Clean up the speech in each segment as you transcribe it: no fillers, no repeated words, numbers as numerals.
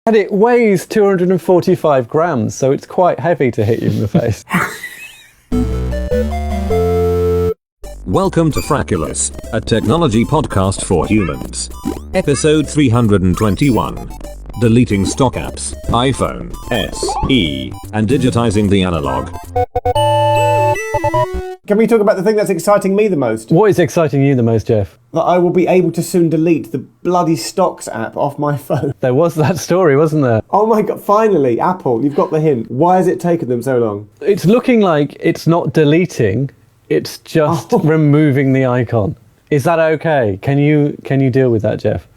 And it weighs 245 grams, so it's quite heavy to hit you in the face. Welcome to Frackulous, a technology podcast for humans. Episode 321. Deleting stock apps, iPhone, SE, and digitizing the analog. Can we talk about the thing that's exciting me the most? What is exciting you the most, Geoff? That I will be able to soon delete the bloody Stocks app off my phone. There was that story, wasn't there? Oh my god, finally, Apple, you've got the hint. Why has it taken them so long? It's looking like it's not deleting, it's just removing the icon. Is that okay? Can you deal with that, Geoff?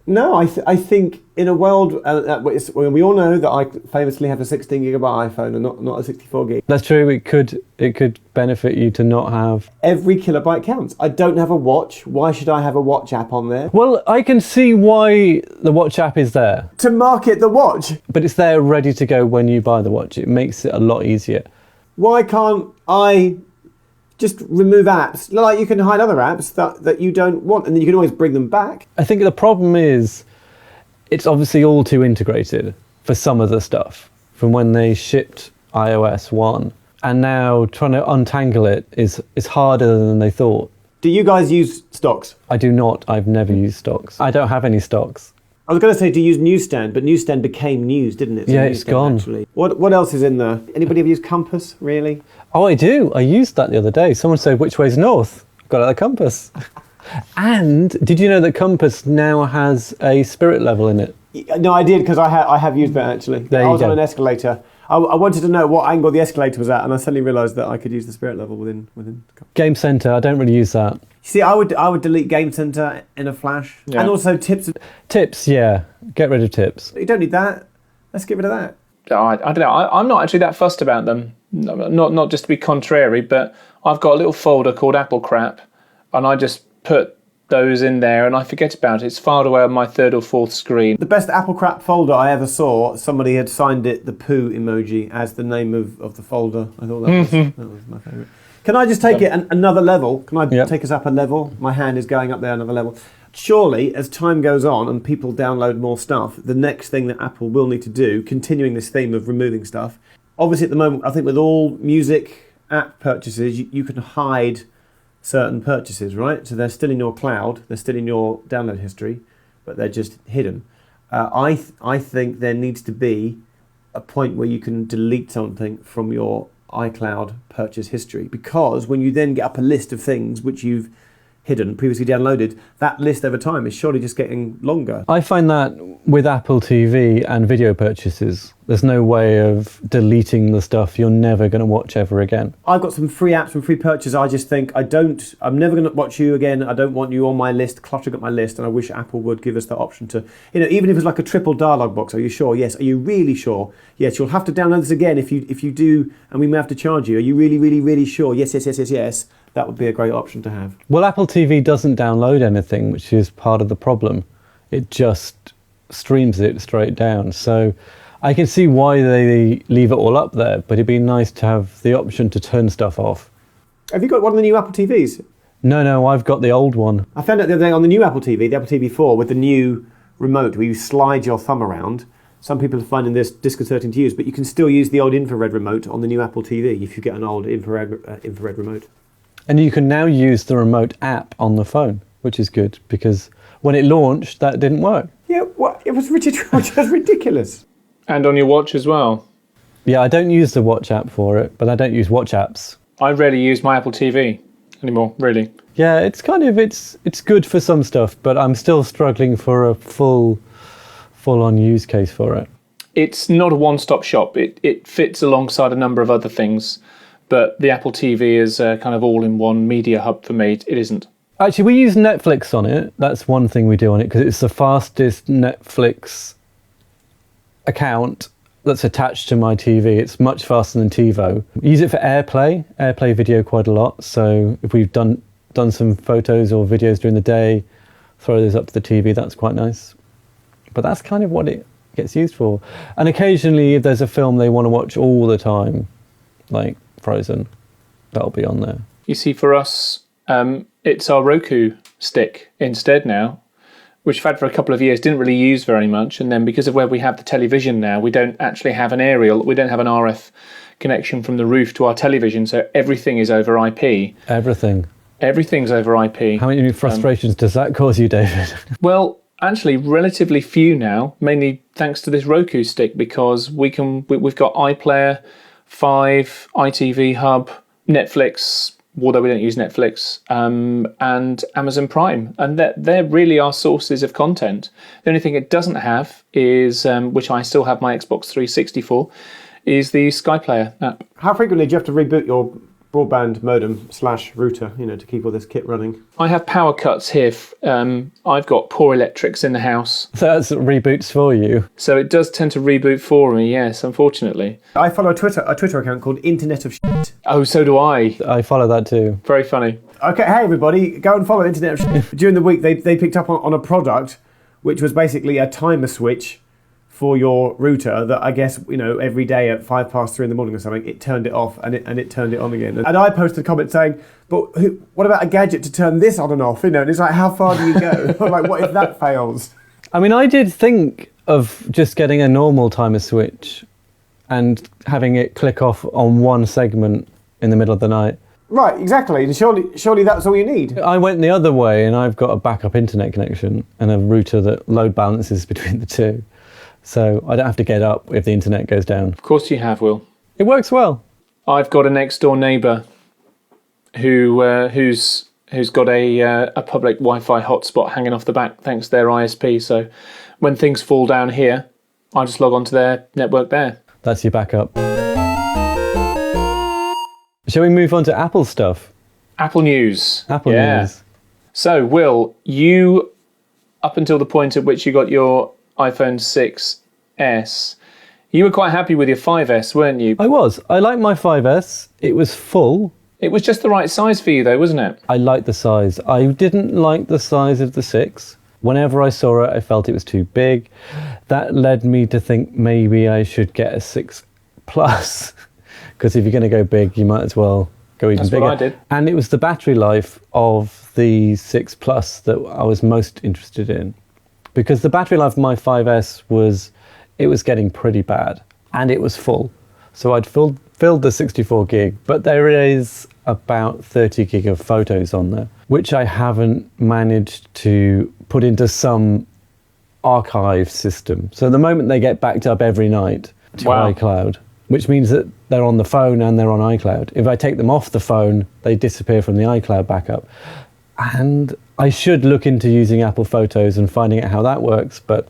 No, I think in a world, we all know that I famously have a 16 gigabyte iPhone and not a 64 gig. That's true. It could benefit you to not have. Every kilobyte counts. I don't have a watch. Why should I have a watch app on there? Well, I can see why the watch app is there. To market the watch. But it's there ready to go when you buy the watch. It makes it a lot easier. Why can't I just remove apps? Like, you can hide other apps that you don't want, and then you can always bring them back. I think the problem is it's obviously all too integrated for some of the stuff from when they shipped iOS 1. And now trying to untangle it is harder than they thought. Do you guys use Stocks? I do not. I've never used Stocks. I don't have any Stocks. I was going to say to use Newsstand, but Newsstand became News, didn't it? So yeah, it's gone. Actually. What else is in there? Anybody ever use Compass, really? Oh, I do. I used that the other day. Someone said, which way's north? Got out the compass. And did you know that Compass now has a spirit level in it? No, I did, because I have used that, actually. I was on an escalator. I wanted to know what angle the escalator was at, and I suddenly realised that I could use the spirit level within Game Center, I don't really use that. See, I would delete Game Center in a flash. Yeah. And also Tips. Tips, yeah. Get rid of Tips. You don't need that. Let's get rid of that. I don't know. I'm not actually that fussed about them. Not just to be contrary, but I've got a little folder called Apple Crap, and I just put those in there and I forget about it. It's filed away on my third or fourth screen. The best Apple Crap folder I ever saw, somebody had signed it the poo emoji as the name of the folder. I thought that was my favourite. Can I just take it another level? Can I take us up a level? My hand is going up there another level. Surely, as time goes on and people download more stuff, the next thing that Apple will need to do, continuing this theme of removing stuff, obviously at the moment, I think with all music app purchases, you can hide certain purchases, right? So they're still in your cloud, they're still in your download history, but they're just hidden. I think there needs to be a point where you can delete something from your iCloud purchase history, because when you then get up a list of things which you've hidden, previously downloaded, that list over time is surely just getting longer. I find that with Apple TV and video purchases, there's no way of deleting the stuff you're never going to watch ever again. I've got some free apps and free purchases. I just think I'm never going to watch you again. I don't want you on my list, cluttering up my list, and I wish Apple would give us the option to, even if it's like a triple dialog box, are you sure? Yes. Are you really sure? Yes. You'll have to download this again if you do, and we may have to charge you. Are you really, really, really sure? Yes. That would be a great option to have. Well, Apple TV doesn't download anything, which is part of the problem. It just streams it straight down. So I can see why they leave it all up there, but it'd be nice to have the option to turn stuff off. Have you got one of the new Apple TVs? No, I've got the old one. I found out the other day on the new Apple TV, the Apple TV 4, with the new remote where you slide your thumb around. Some people are finding this disconcerting to use, but you can still use the old infrared remote on the new Apple TV if you get an old infrared remote. And you can now use the remote app on the phone, which is good, because when it launched, that didn't work. Yeah, it was ridiculous. And on your watch as well. Yeah, I don't use the watch app for it, but I don't use watch apps. I rarely use my Apple TV anymore, really. Yeah, it's kind of, it's good for some stuff, but I'm still struggling for a full-on use case for it. It's not a one-stop shop. It fits alongside a number of other things. But the Apple TV is a kind of all-in-one media hub for me. It isn't. Actually, we use Netflix on it. That's one thing we do on it, because it's the fastest Netflix account that's attached to my TV. It's much faster than TiVo. We use it for AirPlay video quite a lot. So if we've done some photos or videos during the day, throw those up to the TV, that's quite nice. But that's kind of what it gets used for. And occasionally, if there's a film they want to watch all the time, like Frozen, that'll be on there. You see, for us, it's our Roku stick instead now, which I've had for a couple of years, didn't really use very much. And then because of where we have the television now, we don't actually have an aerial. We don't have an RF connection from the roof to our television. So everything is over IP. Everything's over IP. How many frustrations does that cause you, David? Well, actually, relatively few now, mainly thanks to this Roku stick, because we've got iPlayer, 5, ITV Hub, Netflix, although we don't use Netflix, and Amazon Prime. And they're really our sources of content. The only thing it doesn't have is, which I still have my Xbox 360 for, is the Sky Player app. How frequently do you have to reboot your broadband modem / router, to keep all this kit running? I have power cuts here. I've got poor electrics in the house. So that's reboots for you. So it does tend to reboot for me, yes, unfortunately. I follow a Twitter account called Internet of Shit. Oh, so do I. I follow that too. Very funny. Okay, hey everybody, go and follow Internet of Shit. During the week, they picked up on a product which was basically a timer switch for your router that I guess, every day at 3:05 in the morning or something, it turned it off and it turned it on again. And I posted a comment saying, but what about a gadget to turn this on and off? And it's like, how far do you go? Like, what if that fails? I mean, I did think of just getting a normal timer switch and having it click off on one segment in the middle of the night. Right, exactly. And surely that's all you need. I went the other way, and I've got a backup internet connection and a router that load balances between the two. So I don't have to get up if the internet goes down. Of course you have, Will. It works well. I've got a next door neighbour who's got a public Wi-Fi hotspot hanging off the back thanks to their ISP. So when things fall down here, I just log onto their network there. That's your backup. Shall we move on to Apple stuff? Apple news. Apple news. So, Will, you, up until the point at which you got your iPhone 6S, you were quite happy with your 5S, weren't you? I was. I liked my 5S. It was full. It was just the right size for you, though, wasn't it? I liked the size. I didn't like the size of the 6. Whenever I saw it, I felt it was too big. That led me to think maybe I should get a 6 Plus. Because if you're going to go big, you might as well go even bigger. That's what I did. And it was the battery life of the 6 Plus that I was most interested in. Because the battery life of my 5S was getting pretty bad. And it was full. So I'd filled the 64 gig, but there is about 30 gig of photos on there, which I haven't managed to put into some archive system. So at the moment they get backed up every night to iCloud, which means that they're on the phone and they're on iCloud. If I take them off the phone, they disappear from the iCloud backup. And I should look into using Apple Photos and finding out how that works, but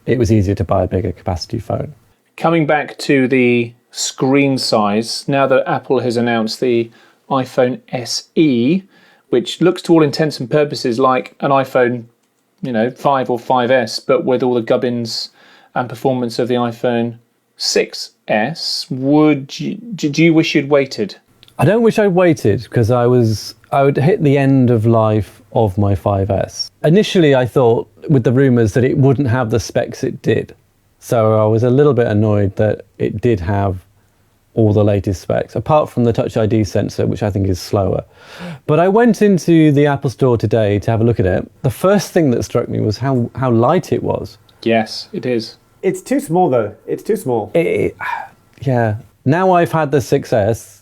it was easier to buy a bigger capacity phone. Coming back to the screen size, now that Apple has announced the iPhone SE, which looks to all intents and purposes like an iPhone, 5 or 5S, but with all the gubbins and performance of the iPhone 6S, do you wish you'd waited? I don't wish I'd waited, because I would hit the end of life of my 5S. Initially, I thought with the rumours that it wouldn't have the specs it did. So I was a little bit annoyed that it did have all the latest specs, apart from the Touch ID sensor, which I think is slower. But I went into the Apple Store today to have a look at it. The first thing that struck me was how light it was. Yes, it is. It's too small, though. It's too small. Yeah. Now I've had the 6S,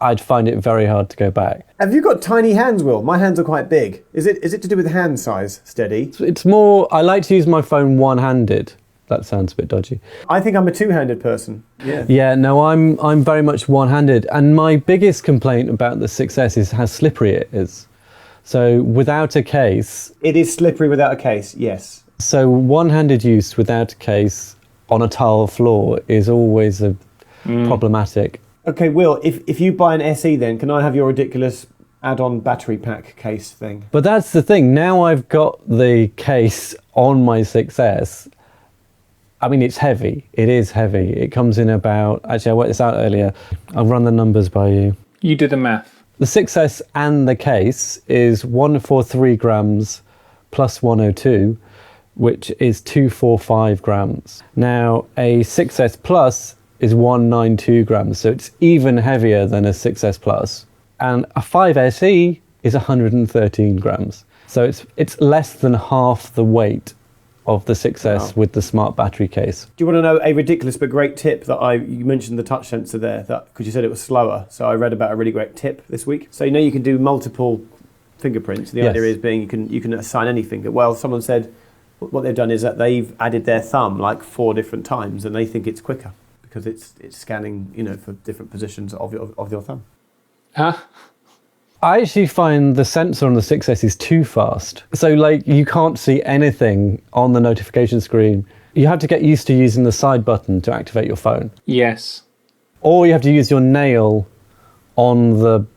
I'd find it very hard to go back. Have you got tiny hands, Will? My hands are quite big. Is it to do with hand size, Steady? It's more, I like to use my phone one-handed. That sounds a bit dodgy. I think I'm a two-handed person. Yeah. Yeah, no, I'm very much one-handed. And my biggest complaint about the 6S is how slippery it is. So without a case... It is slippery without a case, yes. So one-handed use without a case on a tile floor is always problematic. Okay, Will, if you buy an SE then, can I have your ridiculous add-on battery pack case thing? But that's the thing. Now I've got the case on my 6S. I mean, it's heavy. It is heavy. It comes in about... Actually, I worked this out earlier. I'll run the numbers by you. You do the math. The 6S and the case is 143 grams plus 102, which is 245 grams. Now, a 6S Plus is 192 grams, so it's even heavier than a 6S Plus. And a 5SE is 113 grams. So it's less than half the weight of the 6S with the smart battery case. Do you want to know a ridiculous but great tip that you mentioned the touch sensor there, because you said it was slower. So I read about a really great tip this week. So you can do multiple fingerprints. The idea is being you can assign any finger. Well, someone said what they've done is that they've added their thumb like 4 different times, and they think it's quicker because it's scanning for different positions of your thumb. Huh? I actually find the sensor on the 6S is too fast. So you can't see anything on the notification screen. You have to get used to using the side button to activate your phone. Yes. Or you have to use your nail on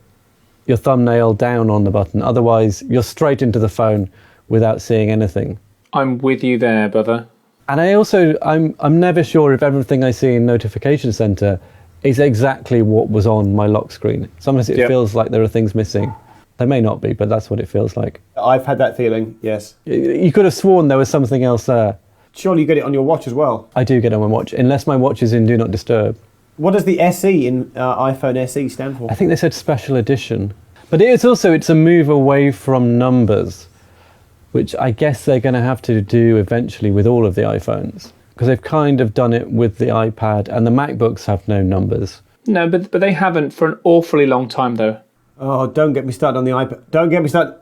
your thumbnail down on the button. Otherwise, you're straight into the phone without seeing anything. I'm with you there, brother. And I'm never sure if everything I see in Notification Center is exactly what was on my lock screen. Sometimes it feels like there are things missing. There may not be, but that's what it feels like. I've had that feeling, yes. You could have sworn there was something else there. Surely you get it on your watch as well. I do get it on my watch, unless my watch is in Do Not Disturb. What does the SE in iPhone SE stand for? I think they said Special Edition. But it's a move away from numbers, which I guess they're going to have to do eventually with all of the iPhones. Because they've kind of done it with the iPad, and the MacBooks have no numbers. No, but they haven't for an awfully long time, though. Oh, don't get me started on the iPad. Don't get me started.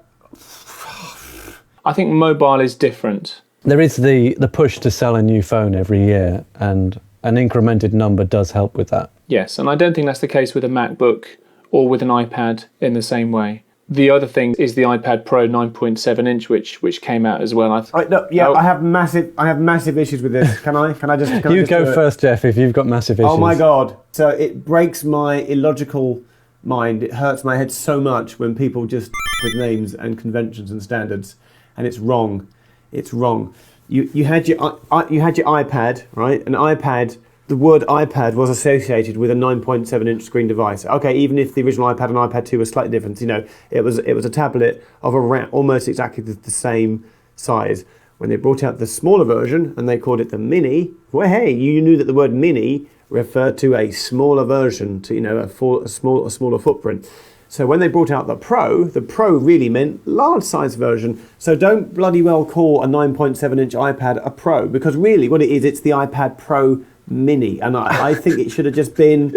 I think mobile is different. There is the push to sell a new phone every year, and an incremented number does help with that. Yes, and I don't think that's the case with a MacBook or with an iPad in the same way. The other thing is the iPad Pro 9.7 inch, which came out as well. I have massive issues with this. Can I just? You go first, Geoff. If you've got massive issues. Oh my God! So it breaks my illogical mind. It hurts my head so much when people just with names and conventions and standards, and it's wrong. It's wrong. You had your iPad, right? An iPad. The word iPad was associated with a 9.7 inch screen device. Okay, even if the original iPad and iPad 2 were slightly different, it was a tablet of almost exactly the same size. When they brought out the smaller version and they called it the Mini, well, hey, you knew that the word Mini referred to a smaller version, to a smaller footprint. So when they brought out the Pro really meant large size version. So don't bloody well call a 9.7 inch iPad a Pro, because really what it is, it's the iPad Pro Mini, and I think it should have just been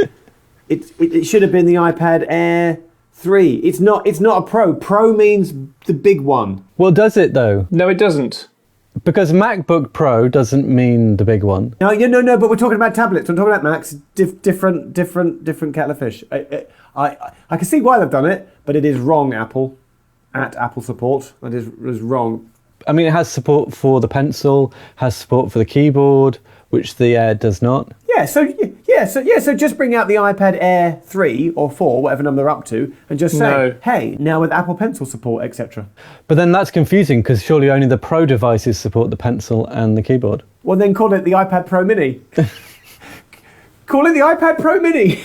it should have been the iPad Air 3. It's not a Pro. Pro means the big one. Well, does it though? No, it doesn't. Because MacBook Pro doesn't mean the big one. No, but we're talking about tablets. I'm talking about Macs. Different kettle of fish. I can see why they've done it, but it is wrong. Apple support. That is wrong. I mean, it has support for the pencil, has support for the keyboard, which the Air does not. So just bring out the iPad Air 3 or 4, whatever number they're up to, and just say, hey, now with Apple Pencil support, etc. But then that's confusing, because surely only the Pro devices support the pencil and the keyboard. Well, then call it the iPad Pro Mini. Call it the iPad Pro Mini.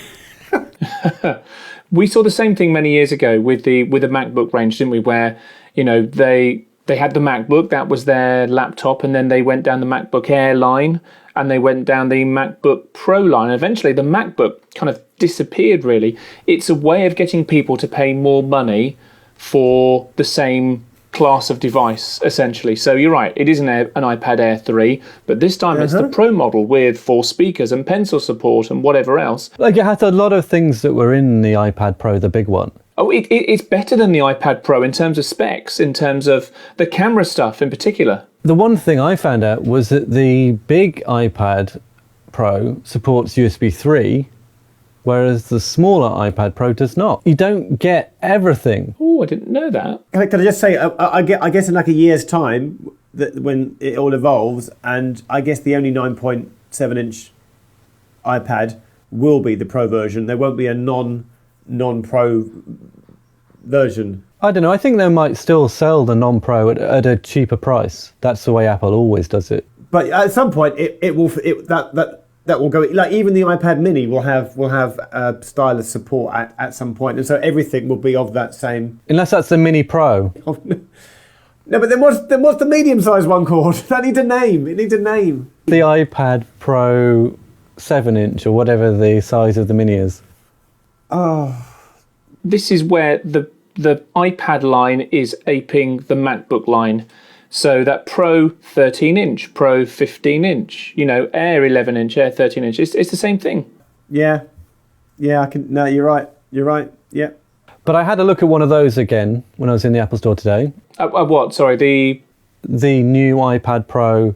We saw the same thing many years ago with the MacBook range, didn't we? Where they had the MacBook, that was their laptop, and then they went down the MacBook Air line, and they went down the MacBook Pro line. Eventually, the MacBook kind of disappeared, really. It's a way of getting people to pay more money for the same class of device, essentially. So you're right, it is an iPad Air 3, but this time it's the Pro model with 4 speakers and pencil support and whatever else. It had a lot of things that were in the iPad Pro, the big one. Oh, it's better than the iPad Pro in terms of specs, in terms of the camera stuff in particular. The one thing I found out was that the big iPad Pro supports USB 3, whereas the smaller iPad Pro does not. You don't get everything. Oh, I didn't know that. Can I just say, I guess in like a year's time, that when it all evolves, and I guess the only 9.7 inch iPad will be the Pro version. There won't be a non-Pro version. I don't know. I think they might still sell the non-Pro at a cheaper price. That's the way Apple always does it. But at some point, that will go. Like even the iPad Mini will have stylus support at some point, and so everything will be of that same. Unless that's the Mini Pro. No, but then what's the medium-sized one called? That needs a name. It needs a name. The iPad Pro 7-inch or whatever the size of the Mini is. Oh. This is where the the iPad line is aping the MacBook line. So that Pro 13-inch, Pro 15-inch, Air 11-inch, Air 13-inch, it's the same thing. Yeah, I can. No, you're right. Yeah. But I had a look at one of those again when I was in the Apple Store today. What? Sorry, the new iPad Pro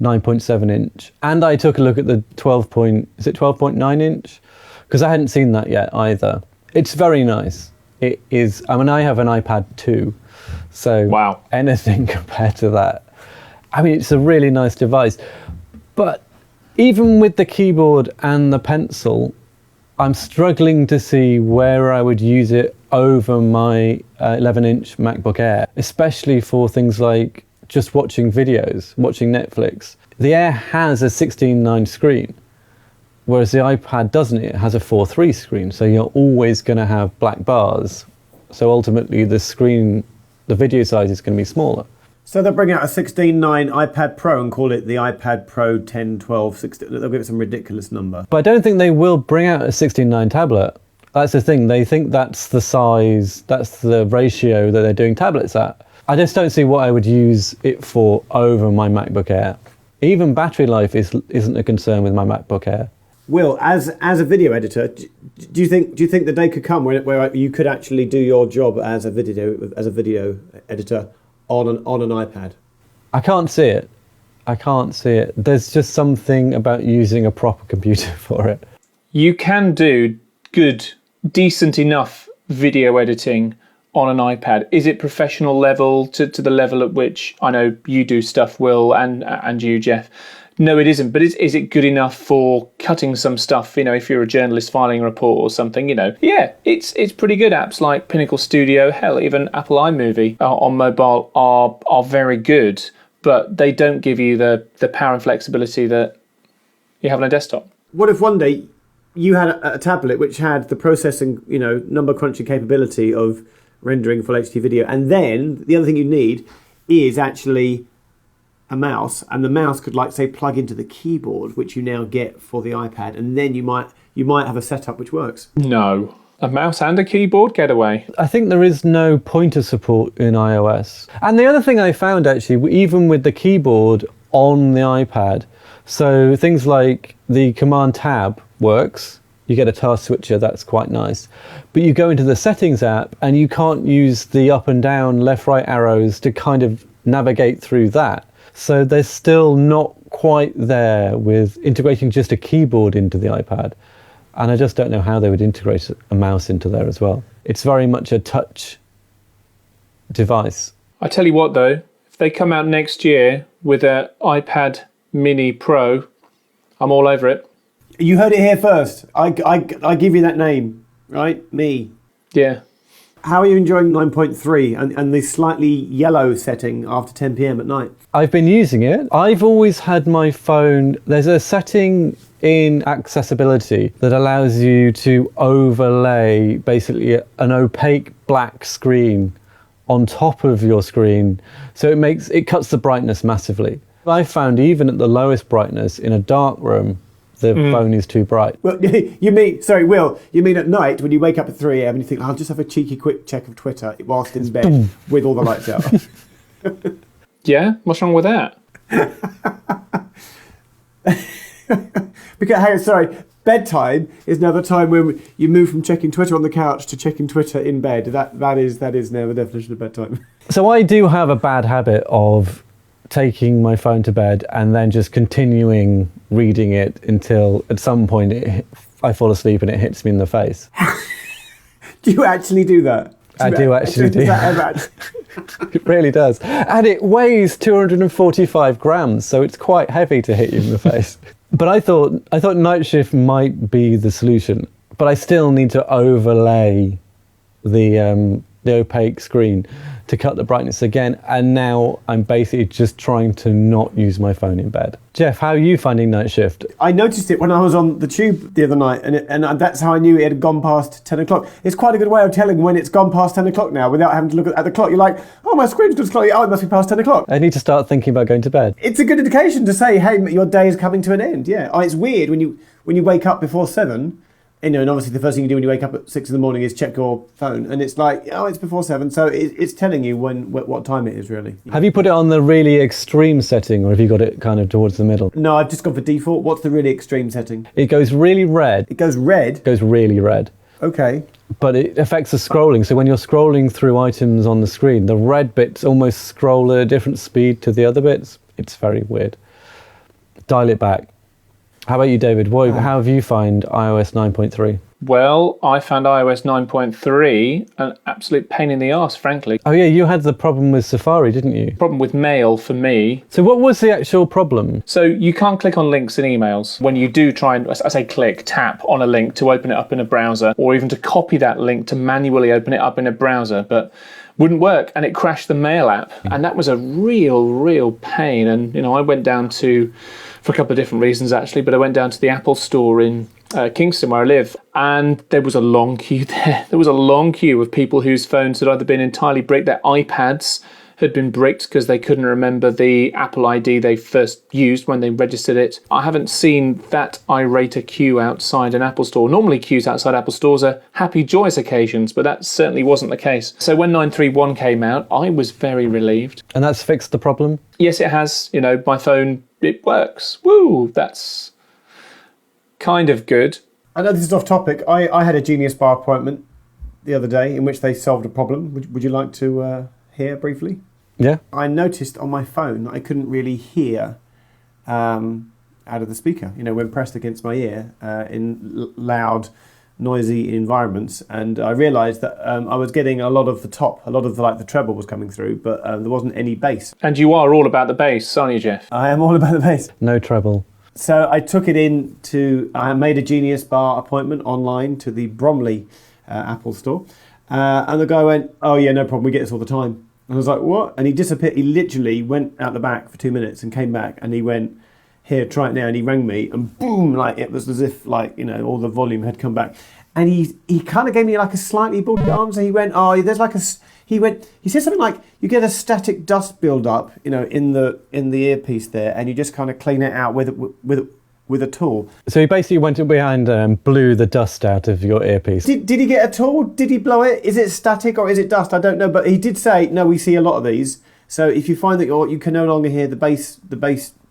9.7 inch, and I took a look at the 12.9 inch, because I hadn't seen that yet either. It's very nice. It is. I mean, I have an iPad 2, so wow, anything compared to that. I mean, it's a really nice device, but even with the keyboard and the pencil, I'm struggling to see where I would use it over my 11-inch MacBook Air, especially for things like just watching videos, watching Netflix. The Air has a 16:9 screen, whereas the iPad doesn't. It has a 4:3 screen, so you're always going to have black bars. So ultimately, the video size is going to be smaller. So they'll bring out a 16:9 iPad Pro and call it the iPad Pro 10, 12, 16. They'll give it some ridiculous number. But I don't think they will bring out a 16:9 tablet. That's the thing. They think that's the size, that's the ratio that they're doing tablets at. I just don't see what I would use it for over my MacBook Air. Even battery life isn't a concern with my MacBook Air. Will, as a video editor, do you think the day could come where you could actually do your job as a video editor on an iPad? I can't see it. There's just something about using a proper computer for it. You can do good, decent enough video editing on an iPad. Is it professional level to the level at which I know you do stuff, Will, and you, Geoff? No, it isn't. But is it good enough for cutting some stuff? If you're a journalist filing a report or something, yeah, it's pretty good. Apps like Pinnacle Studio, hell, even Apple iMovie on mobile are very good, but they don't give you the power and flexibility that you have on a desktop. What if one day you had a tablet which had the processing, number crunching capability of rendering full HD video, and then the other thing you need is actually a mouse, and the mouse could, like, say, plug into the keyboard, which you now get for the iPad, and then you might have a setup which works. No. A mouse and a keyboard? Get away. I think there is no pointer support in iOS. And the other thing I found, actually, even with the keyboard on the iPad, so things like the Command tab works. You get a task switcher, that's quite nice. But you go into the Settings app, and you can't use the up and down, left, right arrows to kind of navigate through that. So they're still not quite there with integrating just a keyboard into the iPad. And I just don't know how they would integrate a mouse into there as well. It's very much a touch device. I tell you what, though, if they come out next year with an iPad Mini Pro, I'm all over it. You heard it here first. I give you that name, right? Me. Yeah. How are you enjoying 9.3 and the slightly yellow setting after 10 p.m. at night? I've been using it. I've always had my phone. There's a setting in accessibility that allows you to overlay basically an opaque black screen on top of your screen. So it cuts the brightness massively. I found even at the lowest brightness in a dark room, the phone is too bright. Well, Will, you mean at night when you wake up at 3 a.m. and you think, I'll just have a cheeky quick check of Twitter whilst in bed with all the lights out? Yeah? What's wrong with that? Bedtime is now the time when you move from checking Twitter on the couch to checking Twitter in bed. That is now the definition of bedtime. So I do have a bad habit of taking my phone to bed and then just continuing reading it until at some point I fall asleep and it hits me in the face. Do you actually do that? I do actually do that. It really does. And it weighs 245 grams, so it's quite heavy to hit you in the face. But I thought night shift might be the solution, but I still need to overlay the opaque screen to cut the brightness again, and now I'm basically just trying to not use my phone in bed. Geoff, how are you finding night shift? I noticed it when I was on the tube the other night, and that's how I knew it had gone past 10 o'clock. It's quite a good way of telling when it's gone past 10 o'clock now without having to look at the clock. You're like, oh, my screen's just clock. Oh, it must be past 10 o'clock. I need to start thinking about going to bed. It's a good indication to say, hey, your day is coming to an end. Yeah. Oh, it's weird when you wake up before 7 and obviously the first thing you do when you wake up at 6 a.m. is check your phone, and it's like, oh, it's before 7, so it's telling you what time it is really. Have you put it on the really extreme setting, or have you got it kind of towards the middle? No, I've just gone for default. What's the really extreme setting? It goes really red. It goes red? It goes really red. Okay. But it affects the scrolling, so when you're scrolling through items on the screen, the red bits almost scroll at a different speed to the other bits. It's very weird. Dial it back. How about you, David? How have you found iOS 9.3? Well, I found iOS 9.3 an absolute pain in the arse, frankly. Oh yeah, you had the problem with Safari, didn't you? Problem with Mail for me. So what was the actual problem? So you can't click on links in emails. When you do try and, I say click, tap on a link to open it up in a browser, or even to copy that link to manually open it up in a browser, but wouldn't work, and it crashed the Mail app. And that was a real pain. And I went down to, for a couple of different reasons actually, but I went down to the Apple store in Kingston, where I live, and there was a long queue there. There was a long queue of people whose phones had either been entirely bricked, their iPads had been bricked because they couldn't remember the Apple ID they first used when they registered it. I haven't seen that irate a queue outside an Apple store. Normally queues outside Apple stores are happy, joyous occasions, but that certainly wasn't the case. So when 9.3.1 came out, I was very relieved. And that's fixed the problem? Yes, it has. My phone, it works. Woo! That's kind of good. I know this is off topic. I had a Genius Bar appointment the other day in which they solved a problem. Would you like to hear briefly? Yeah. I noticed on my phone I couldn't really hear out of the speaker, when pressed against my ear in loud, noisy environments. And I realised that I was getting a lot of the treble was coming through, but there wasn't any bass. And you are all about the bass, aren't you, Geoff? I am all about the bass. No treble. So I took it I made a Genius Bar appointment online to the Bromley Apple store. And the guy went, oh yeah, no problem, we get this all the time. And I was like, what? And he disappeared. He literally went out the back for 2 minutes and came back, and he went, here, try it now. And he rang me, and boom, it was as if all the volume had come back. And he kind of gave me a slightly bullshit answer. He went, oh, there's he said something like, you get a static dust build up, in the earpiece there, and you just kind of clean it out with a tool. So he basically went behind and blew the dust out of your earpiece. Did he get a tool? Did he blow it? Is it static or is it dust? I don't know, but he did say, no, we see a lot of these. So if you find that you can no longer hear the bass,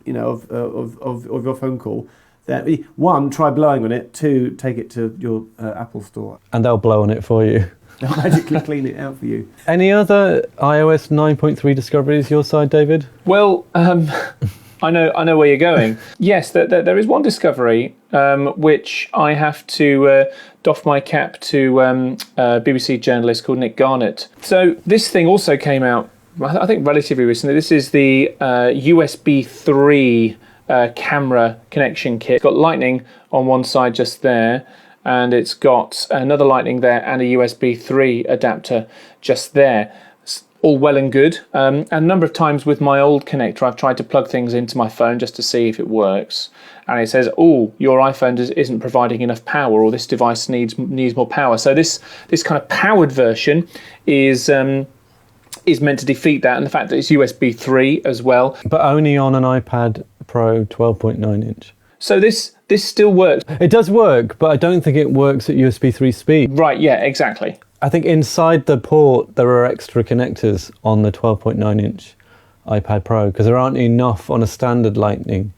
of your phone call, then 1, try blowing on it. 2, take it to your Apple store. And they'll blow on it for you. They'll magically clean it out for you. Any other iOS 9.3 discoveries your side, David? Well, I know where you're going. Yes, there is one discovery which I have to doff my cap to BBC journalist called Nick Garnett. So this thing also came out, I think, relatively recently. This is the USB 3 camera connection kit. It's got Lightning on one side just there, and it's got another Lightning there and a USB 3 adapter just there. All well and good. And a number of times with my old connector, I've tried to plug things into my phone just to see if it works. And it says, oh, your iPhone isn't providing enough power, or this device needs more power. So this kind of powered version is meant to defeat that, and the fact that it's USB 3 as well. But only on an iPad Pro 12.9 inch. So this still works. It does work, but I don't think it works at USB 3 speed. Right, yeah, exactly. I think inside the port there are extra connectors on the 12.9 inch iPad Pro, because there aren't enough on a standard Lightning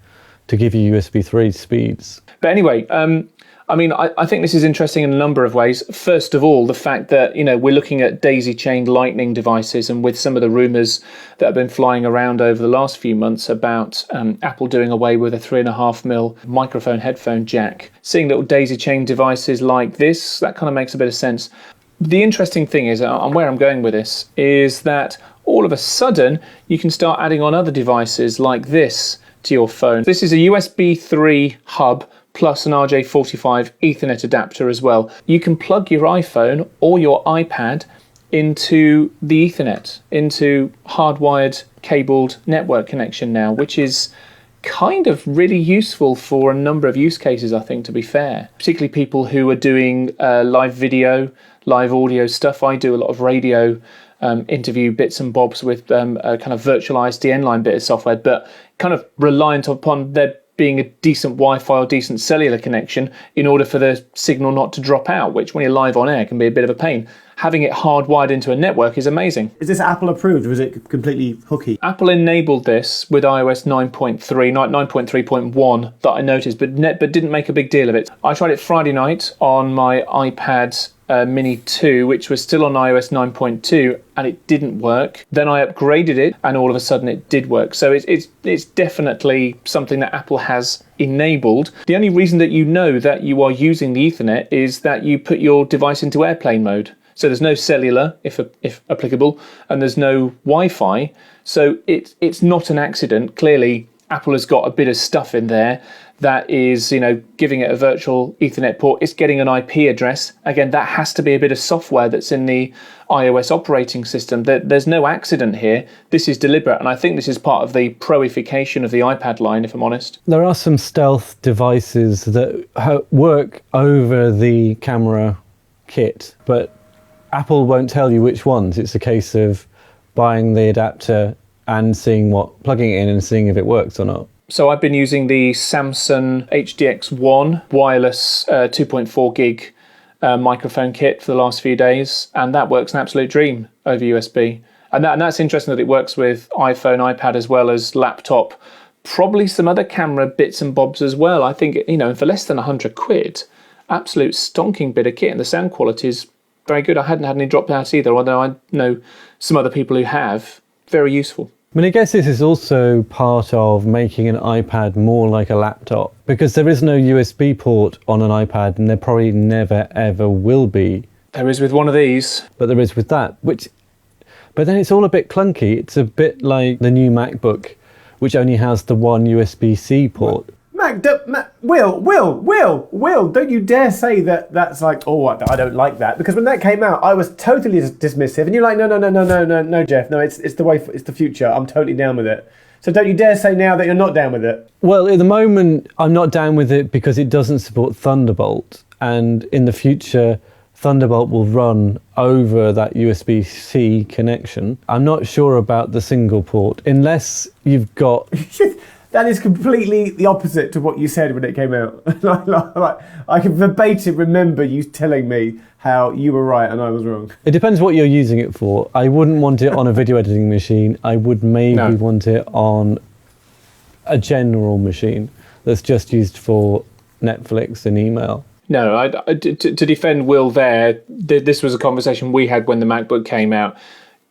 to give you USB 3 speeds. But anyway, I think this is interesting in a number of ways. First of all, the fact that we're looking at daisy-chained Lightning devices, and with some of the rumours that have been flying around over the last few months about Apple doing away with a 3.5mm microphone headphone jack, seeing little daisy-chained devices like this, that kind of makes a bit of sense. The interesting thing is, and where I'm going with this, is that all of a sudden you can start adding on other devices like this to your phone. This is a USB 3 hub plus an RJ45 Ethernet adapter as well. You can plug your iPhone or your iPad into the Ethernet, into hardwired cabled network connection now, which is kind of really useful for a number of use cases, I think, to be fair. Particularly people who are doing live video, live audio stuff. I do a lot of radio interview bits and bobs with a kind of virtualized DN line bit of software, but kind of reliant upon there being a decent Wi-Fi or decent cellular connection in order for the signal not to drop out, which when you're live on air can be a bit of a pain. Having it hardwired into a network is amazing. Is this Apple approved, or is it completely hooky? Apple enabled this with iOS 9.3.1 that I noticed, but didn't make a big deal of it. I tried it Friday night on my iPad Mini 2, which was still on iOS 9.2, and it didn't work. Then I upgraded it, and all of a sudden it did work. So it's definitely something that Apple has enabled. The only reason that you know that you are using the Ethernet is that you put your device into airplane mode. So there's no cellular, if applicable, and there's no Wi-Fi. So it's not an accident. Clearly, Apple has got a bit of stuff in there that is, giving it a virtual Ethernet port. It's getting an IP address. Again, that has to be a bit of software that's in the iOS operating system. There's no accident here. This is deliberate, and I think this is part of the proification of the iPad line, if I'm honest. There are some stealth devices that work over the camera kit, but Apple won't tell you which ones. It's a case of buying the adapter and plugging it in and seeing if it works or not. So I've been using the Samsung HDX1 wireless 2.4 gig microphone kit for the last few days, and that works an absolute dream over USB. And that's interesting that it works with iPhone, iPad, as well as laptop. Probably some other camera bits and bobs as well. I think, for less than £100, absolute stonking bit of kit, and the sound quality is very good. I hadn't had any dropouts either, although I know some other people who have. Very useful. I guess this is also part of making an iPad more like a laptop, because there is no USB port on an iPad, and there probably never ever will be. There is with one of these. But there is with that, but then it's all a bit clunky. It's a bit like the new MacBook, which only has the one USB-C port. Will, don't you dare say that's like, I don't like that. Because when that came out, I was totally dismissive. And you're like, no, Geoff, no, it's the future. I'm totally down with it. So don't you dare say now that you're not down with it. Well, at the moment, I'm not down with it because it doesn't support Thunderbolt. And in the future, Thunderbolt will run over that USB-C connection. I'm not sure about the single port, unless you've got... That is completely the opposite to what you said when it came out. I can verbatim remember you telling me how you were right and I was wrong. It depends what you're using it for. I wouldn't want it on a video editing machine. I would maybe want it on a general machine that's just used for Netflix and email. No, to defend Will there, this was a conversation we had when the MacBook came out.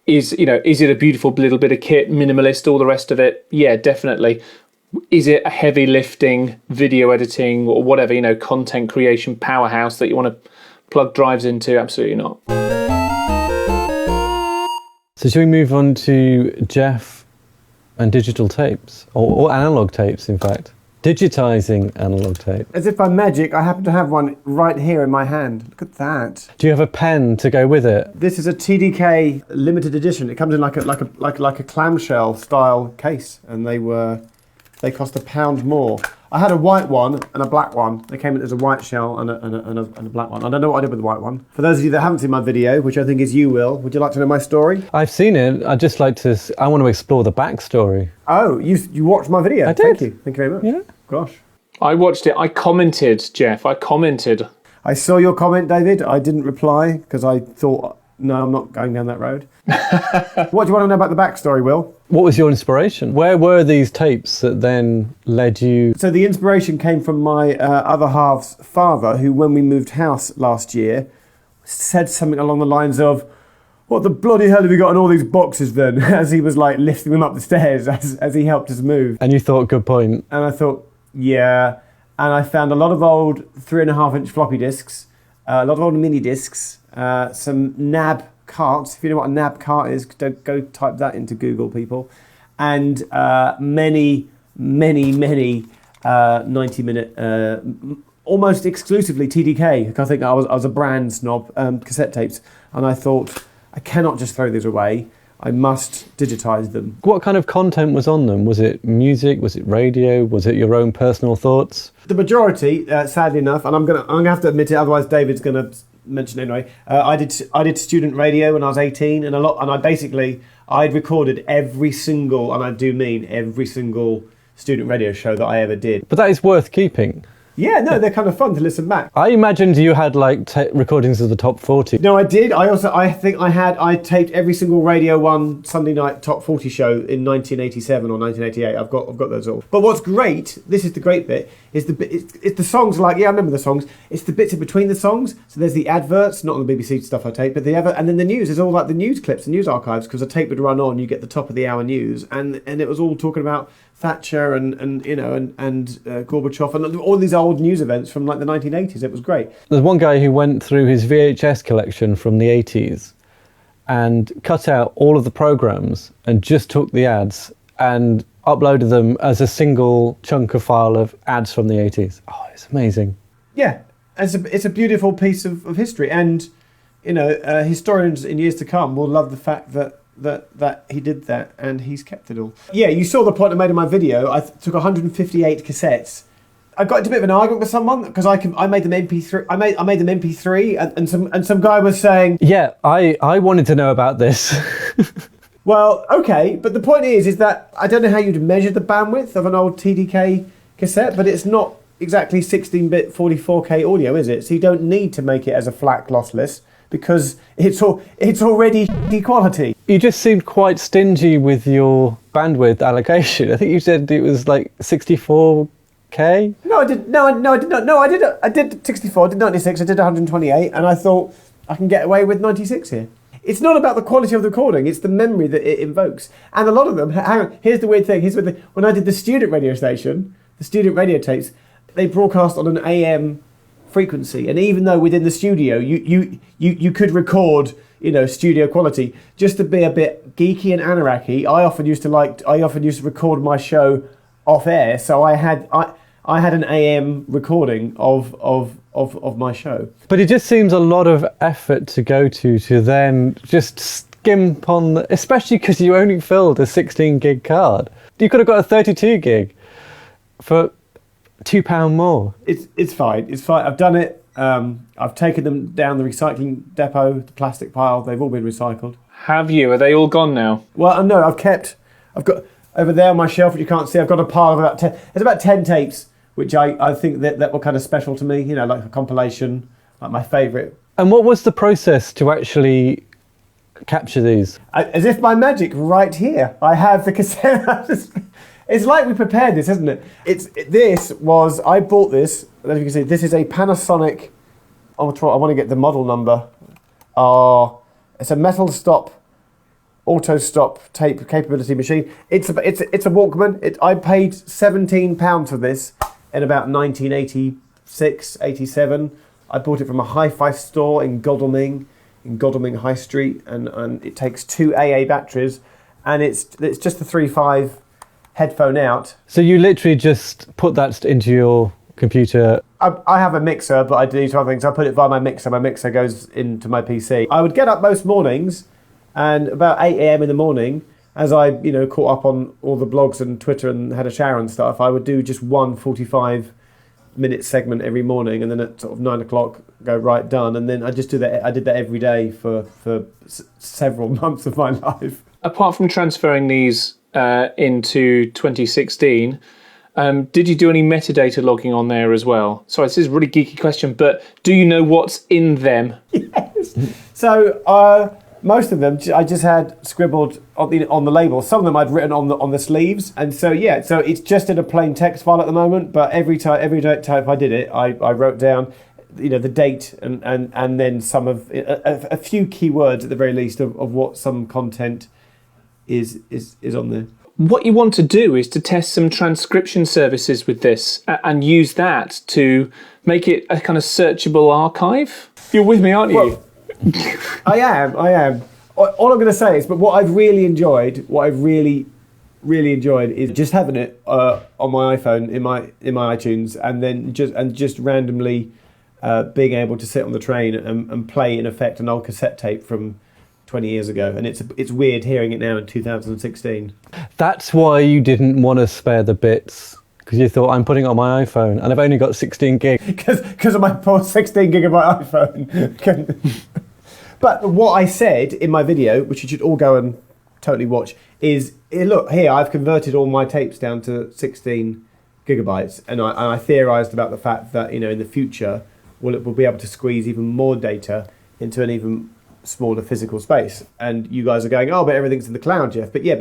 Is it a beautiful little bit of kit, minimalist, all the rest of it? Yeah, definitely. Is it a heavy lifting video editing or whatever, content creation powerhouse that you want to plug drives into? Absolutely not. So should we move on to Geoff and digital tapes, or analog tapes, in fact? Digitizing analog tape. As if by magic, I happen to have one right here in my hand. Look at that. Do you have a pen to go with it? This is a TDK limited edition. It comes in like a clamshell style case, and they cost £1 more. I had a white one and a black one. They came in as a white shell and a black one. I don't know what I did with the white one. For those of you that haven't seen my video, which I think is you, Will, would you like to know my story? I've seen it. I want to explore the backstory. Oh, you watched my video? I did. Thank you very much. Yeah. Gosh. I watched it. I commented, Geoff. I I saw your comment, David. I didn't reply because I thought, no, I'm not going down that road. What do you want to know about the backstory, Will? What was your inspiration? Where were these tapes that then led you? So the inspiration came from my other half's father, who, when we moved house last year, said something along the lines of, "What the bloody hell have you got in all these boxes then?" As he was like lifting them up the stairs as he helped us move. And you thought, good point. And I thought, yeah. And I found a lot of old 3.5-inch floppy disks, a lot of old mini disks, some NAB carts. If you know what a NAB cart is, go type that into Google, people. And many 90-minute, almost exclusively TDK. I think I was a brand snob, cassette tapes. And I thought, I cannot just throw these away. I must digitize them. What kind of content was on them? Was it music? Was it radio? Was it your own personal thoughts? The majority, sadly enough, and I'm gonna have to admit it, otherwise David's gonna mention it anyway. I did student radio when I was 18, I'd recorded every single, and I do mean every single student radio show that I ever did. But that is worth keeping. Yeah, no, they're kind of fun to listen back. I imagined you had like recordings of the top 40. No, I did. I taped every single Radio 1 Sunday night top 40 show in 1987 or 1988. I've got those all. But what's great, this is the great bit, is it's the songs like, yeah, I remember the songs. It's the bits in between the songs. So there's the adverts, not on the BBC stuff I taped, but and then the news. There's all like the news clips, the news archives, because the tape would run on, you get the top of the hour news, and it was all talking about Thatcher and Gorbachev and all these old news events from like the 1980s. It was great. There's one guy who went through his VHS collection from the 80s and cut out all of the programs and just took the ads and uploaded them as a single chunk of file of ads from the 80s. Oh, it's amazing. Yeah, it's a beautiful piece of history, and historians in years to come will love the fact that he did that and he's kept it all. Yeah, you saw the point I made in my video. I took 158 cassettes. I got into a bit of an argument with someone because I made them MP3. I made them MP3, and some guy was saying, yeah, I wanted to know about this. Well, okay, but the point is that I don't know how you'd measure the bandwidth of an old TDK cassette, but it's not exactly 16-bit 44K audio, is it? So you don't need to make it as a FLAC lossless, because it's already quality. You just seemed quite stingy with your bandwidth allocation. I think you said it was like 64K. No, I did not. No, I did 64. I did 96. I did 128, and I thought I can get away with 96 here. It's not about the quality of the recording; it's the memory that it invokes. And a lot of them. Hang on. Here's the weird thing. When I did the student radio station, the student radio tapes, they broadcast on an AM frequency, and even though within the studio you could record studio quality, just to be a bit geeky and anarchy, I often used to record my show off air, so I had an AM recording of my show. But it just seems a lot of effort to go to then just skimp on especially because you only filled a 16 gig card. You could have got a 32 gig for £2 more. It's fine. I've done it. I've taken them down the recycling depot, the plastic pile. They've all been recycled. Have you? Are they all gone now? Well, no. I've got over there on my shelf, which you can't see. I've got a pile of about 10. There's about 10 tapes, which I think that were kind of special to me. Like a compilation, like my favourite. And what was the process to actually capture these? As if by magic, right here, I have the cassette. It's like we prepared this, isn't it? I bought this. I don't know if you can see. This is a Panasonic. I want to get the model number. It's a metal stop, auto stop tape capability machine. It's a Walkman. I paid £17 for this in about 1986, 87. I bought it from a hi-fi store in Godalming High Street, and it takes 2 AA batteries, and it's just the 3.5 headphone out. So you literally just put that into your computer? I have a mixer, but I do two other things. I put it via my mixer. My mixer goes into my PC. I would get up most mornings, and about 8 a.m. in the morning, as I caught up on all the blogs and Twitter and had a shower and stuff, I would do just one 45-minute segment every morning, and then at sort of 9 o'clock go right done, and then I just do that. I did that every day for several months of my life. Apart from transferring these into 2016, did you do any metadata logging on there as well? Sorry, this is a really geeky question, but do you know what's in them? Yes. So most of them I just had scribbled on the label. Some of them I'd written on the sleeves, and so it's just in a plain text file at the moment. But every time I did it, I wrote down the date and then some of a few keywords at the very least of what some content is on there. What you want to do is to test some transcription services with this and use that to make it a kind of searchable archive. You're with me, aren't you? Well, I am. All I'm going to say is, but what I've really enjoyed, is just having it on my iPhone in my iTunes, and then just randomly being able to sit on the train and play in effect an old cassette tape from 20 years ago, and it's weird hearing it now in 2016. That's why you didn't want to spare the bits, because you thought, I'm putting it on my iPhone and I've only got 16 gig. Because of my poor 16 gigabyte iPhone. But what I said in my video, which you should all go and totally watch, is look, here, I've converted all my tapes down to 16 gigabytes, and I theorised about the fact that, in the future, we'll be able to squeeze even more data into an even smaller physical space. And you guys are going, oh, but everything's in the cloud, Geoff. But yeah,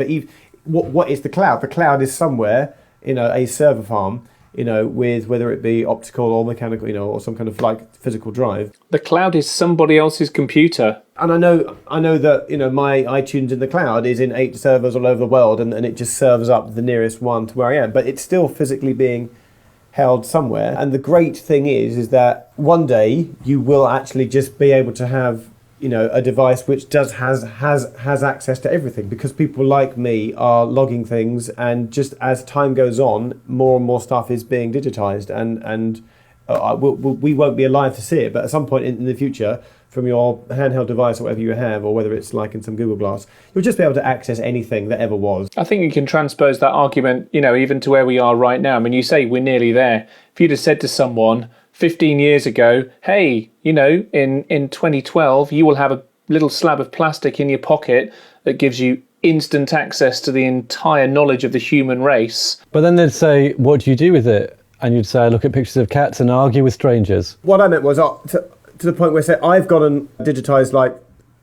what is the cloud? The cloud is somewhere, a server farm, with whether it be optical or mechanical, or some kind of like physical drive. The cloud is somebody else's computer. And I know that, my iTunes in the cloud is in 8 servers all over the world, and it just serves up the nearest one to where I am. But it's still physically being held somewhere. And the great thing is that one day you will actually just be able to have, a device which has access to everything, because people like me are logging things, and just as time goes on, more and more stuff is being digitized, and we won't be alive to see it, but at some point in the future, from your handheld device or whatever you have, or whether it's like in some Google Glass, you'll just be able to access anything that ever was. I think you can transpose that argument, even to where we are right now. I mean, you say we're nearly there. If you'd have said to someone 15 years ago, hey, in 2012, you will have a little slab of plastic in your pocket that gives you instant access to the entire knowledge of the human race. But then they'd say, what do you do with it? And you'd say, I look at pictures of cats and argue with strangers. What I meant was to the point where, say, I've gotten digitised like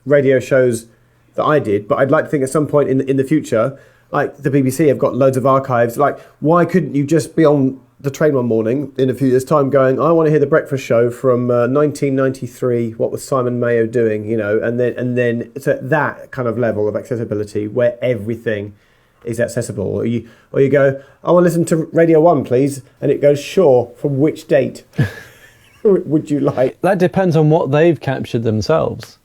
radio shows that I did, but I'd like to think at some point in the future, like the BBC have got loads of archives. Like, why couldn't you just be on the train one morning in a few years' time going, I want to hear the breakfast show from 1993, what was Simon Mayo doing, and then it's at that kind of level of accessibility where everything is accessible. Or you go, I want to listen to Radio 1, please, and it goes, sure, from which date would you like? That depends on what they've captured themselves.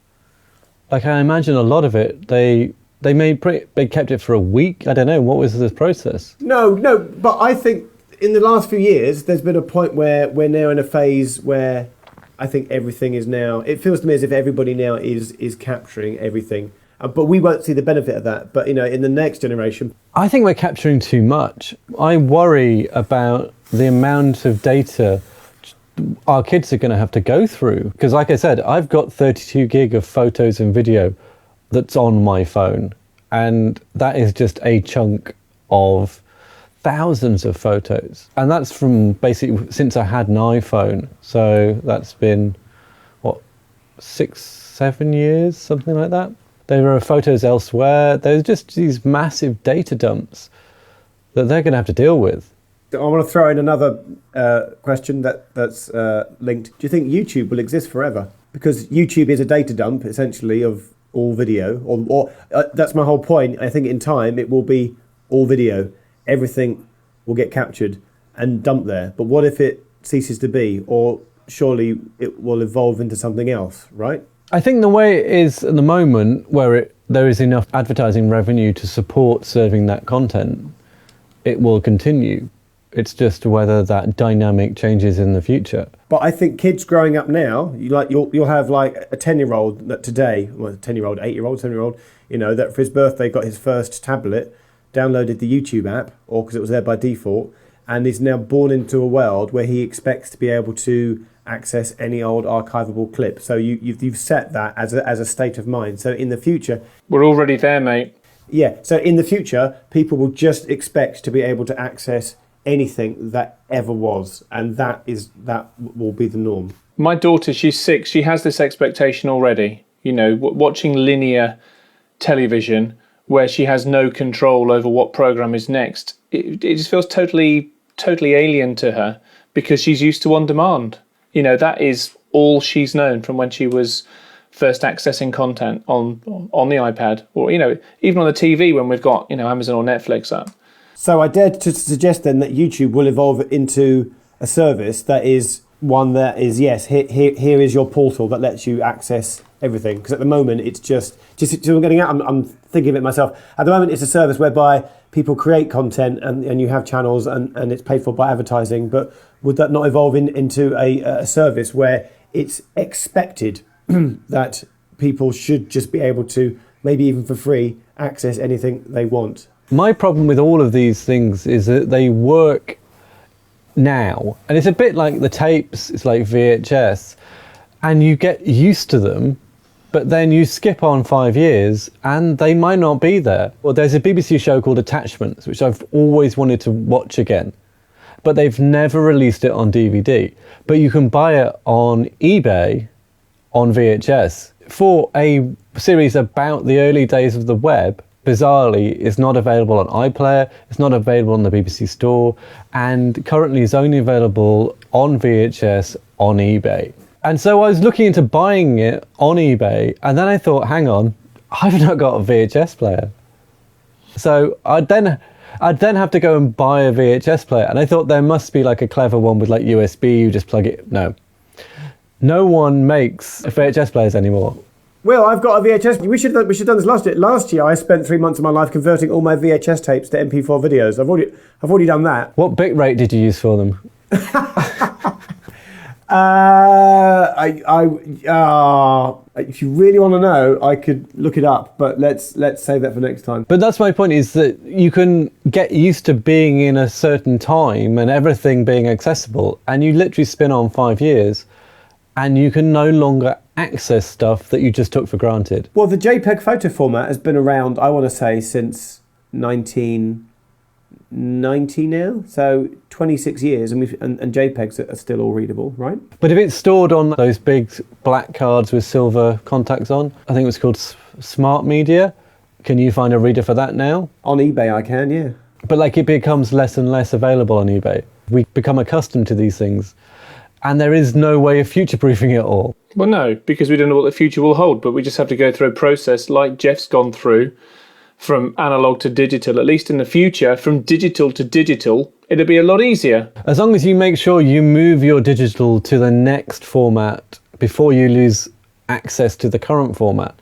Like, I imagine a lot of it, they kept it for a week. I don't know, what was the process? No, but I think in the last few years, there's been a point where we're now in a phase where I think everything is now, it feels to me as if everybody now is capturing everything. But we won't see the benefit of that. But, in the next generation, I think we're capturing too much. I worry about the amount of data our kids are going to have to go through. Because like I said, I've got 32 gig of photos and video that's on my phone. And that is just a chunk of thousands of photos, and that's from basically since I had an iPhone, so that's been 6-7 years, something like that. There are photos elsewhere. There's just these massive data dumps that they're going to have to deal with. I want to throw in another question that's linked. Do you think YouTube will exist forever? Because YouTube is a data dump essentially of all video, or that's my whole point. I think in time it will be all video. Everything will get captured and dumped there. But what if it ceases to be? Or surely it will evolve into something else, right? I think the way it is at the moment, where there is enough advertising revenue to support serving that content, it will continue. It's just whether that dynamic changes in the future. But I think kids growing up now, you'll have like a 10-year-old that today, well, 10-year-old, 8-year-old, 7-year-old, that for his birthday got his first tablet, downloaded the YouTube app, or because it was there by default, and is now born into a world where he expects to be able to access any old archivable clip. So you've set that as a state of mind. So in the future, we're already there, mate. Yeah. So in the future, people will just expect to be able to access anything that ever was, and that will be the norm. My daughter, she's 6. She has this expectation already. Watching linear television, where she has no control over what program is next. It just feels totally alien to her, because she's used to on demand. That is all she's known from when she was first accessing content on the iPad, or even on the TV when we've got Amazon or Netflix up. So I dare to suggest then that YouTube will evolve into a service that is one that is, yes, here is your portal that lets you access everything. Because at the moment it's just I'm getting out. I'm thinking of it myself. At the moment it's a service whereby people create content and you have channels and it's paid for by advertising. But would that not evolve into a service where it's expected that people should just be able to, maybe even for free, access anything they want? My problem with all of these things is that they work now, and it's a bit like the tapes, it's like VHS, and you get used to them, But then you skip on 5 years and they might not be there. Well, there's a BBC show called Attachments, which I've always wanted to watch again, but they've never released it on DVD. But you can buy it on eBay on VHS. For a series about the early days of the web, bizarrely, is not available on iPlayer, it's not available on the BBC Store, and currently is only available on VHS on eBay. And so I was looking into buying it on eBay, and then I thought, hang on, I've not got a VHS player. So I'd then have to go and buy a VHS player, and I thought there must be like a clever one with like USB, you just plug it. No one makes VHS players anymore. Well, I've got a VHS. We should have done this last year. Last year, I spent 3 months of my life converting all my VHS tapes to MP4 videos. I've already done that. What bitrate did you use for them? If you really want to know, I could look it up, but let's save that for next time. But that's my point, is that you can get used to being in a certain time and everything being accessible, and you literally spin on 5 years and you can no longer access stuff that you just took for granted. Well, the JPEG photo format has been around, I want to say, since 1990 now, so 26 years, and JPEGs are still all readable, right? But if it's stored on those big black cards with silver contacts on, I think it was called Smart Media, can you find a reader for that now? On eBay I can, yeah. But like it becomes less and less available on eBay. We become accustomed to these things, and there is no way of future-proofing it all. Well, no, because we don't know what the future will hold, but we just have to go through a process like Geoff's gone through, from analog to digital. At least in the future, from digital to digital, it'll be a lot easier. As long as you make sure you move your digital to the next format before you lose access to the current format,